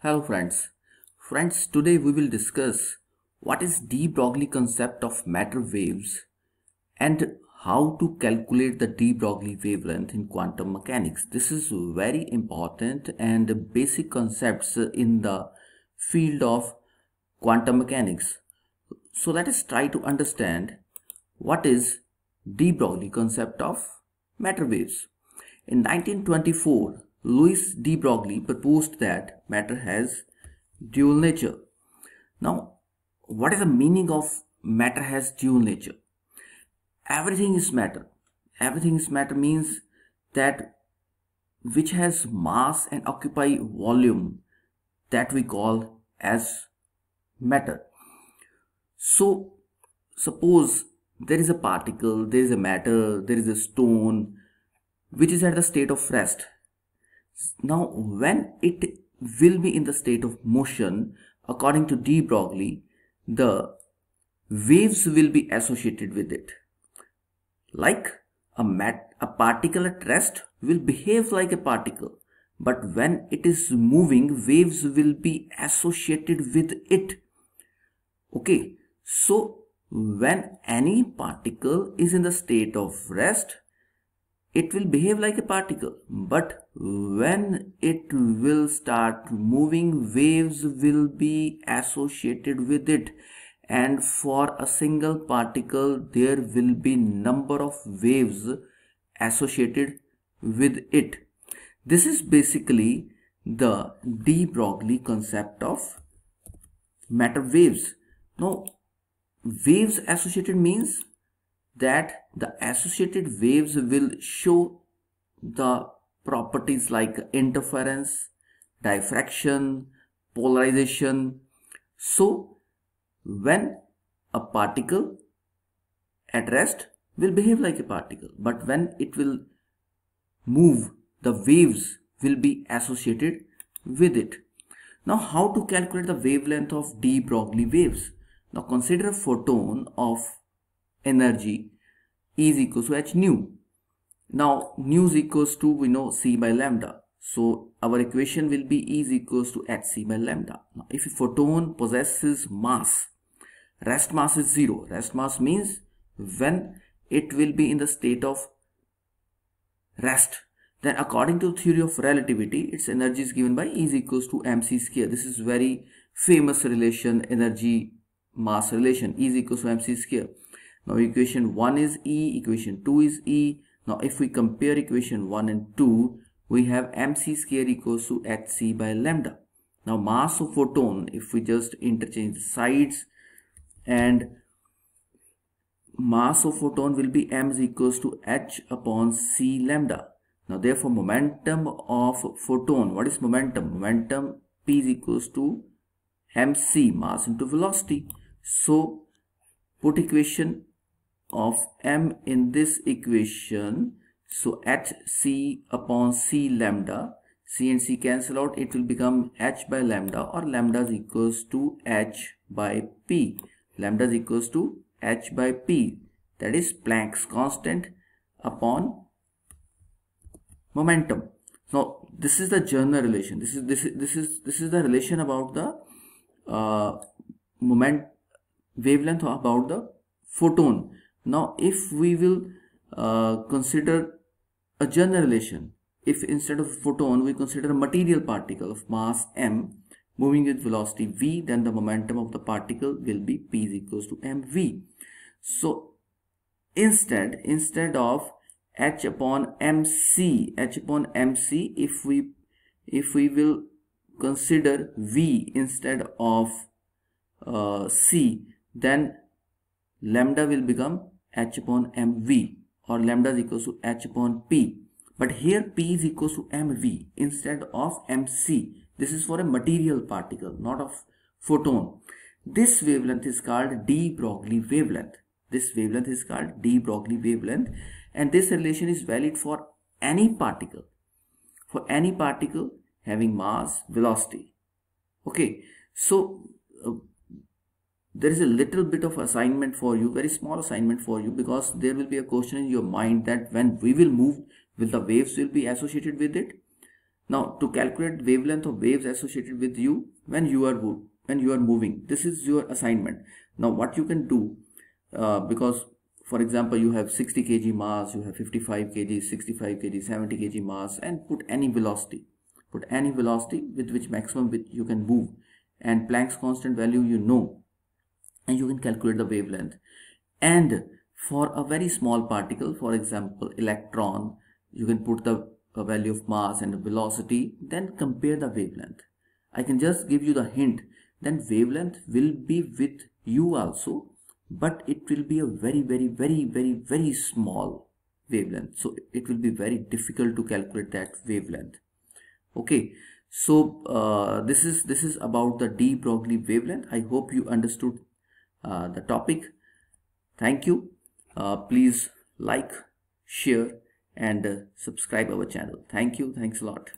Hello friends. Friends, today we will discuss what is de Broglie concept of matter waves and how to calculate the de Broglie wavelength in quantum mechanics. This is very important and basic concepts in the field of quantum mechanics. So let us try to understand what is de Broglie concept of matter waves. In 1924, Louis de Broglie proposed that matter has dual nature. Now, what is the meaning of matter has dual nature? Everything is matter. Everything is matter means that which has mass and occupy volume, that we call as matter. So, suppose there is a particle, there is a matter, there is a stone which is at the state of rest. Now, when it will be in the state of motion, according to de Broglie, the waves will be associated with it. Like a particle at rest will behave like a particle, but when it is moving, waves will be associated with it. Okay, so when any particle is in the state of rest, it will behave like a particle, but when it will start moving, waves will be associated with it, and for a single particle there will be number of waves associated with it. This is basically the de Broglie concept of matter waves. Now, waves associated means that the associated waves will show the properties like interference, diffraction, polarization. So, when a particle at rest will behave like a particle, but when it will move, the waves will be associated with it. Now, how to calculate the wavelength of de Broglie waves? Now, consider a photon of energy is equals to h nu. Now nu is equals to, we know, c by lambda. So our equation will be E is equals to hc by lambda. Now if a photon possesses mass, rest mass is 0. Rest mass means when it will be in the state of rest, then according to theory of relativity, its energy is given by E is equals to mc square. This is very famous relation, energy mass relation, E is equals to mc square. Now equation 1 is E, equation 2 is E. Now if we compare equation 1 and 2, we have mc square equals to hc by lambda. Now mass of photon, if we just interchange the sides, and mass of photon will be m is equals to h upon c lambda. Now therefore momentum of photon, what is momentum? Momentum P is equals to mc, mass into velocity. So put equation of m in this equation, so hc upon c lambda, c and c cancel out, it will become h by lambda, or lambda is equals to h by p. Lambda is equals to h by p, that is Planck's constant upon momentum. Now this is the general relation. This is the relation about the wavelength about the photon. Now if we will consider a general relation, if instead of photon we consider a material particle of mass m moving with velocity v, then the momentum of the particle will be P is equals to mv. So instead of h upon mc, if we will consider v instead of c, then lambda will become h upon mv, or lambda is equals to h upon p. But here p is equals to mv instead of mc. This is for a material particle, not of photon. This wavelength is called de Broglie wavelength. This wavelength is called de Broglie wavelength, and this relation is valid for any particle. For any particle having mass, velocity. Okay, so there is a little bit of assignment for you, very small assignment for you, because there will be a question in your mind that when we will move, will the waves will be associated with it? Now to calculate wavelength of waves associated with you when you are moving, this is your assignment. Now what you can do, because for example you have 60 kg mass, you have 55 kg, 65 kg, 70 kg mass, and put any velocity with which maximum with you can move, and Planck's constant value you know, and you can calculate the wavelength. And for a very small particle, for example electron, you can put the value of mass and the velocity, then compare the wavelength. I can just give you the hint, then wavelength will be with you also, but it will be a very small wavelength, so it will be very difficult to calculate that wavelength. Okay, so this is about the de Broglie wavelength. I hope you understood the topic. Thank you. Please like, share, and subscribe our channel. Thank you. Thanks a lot.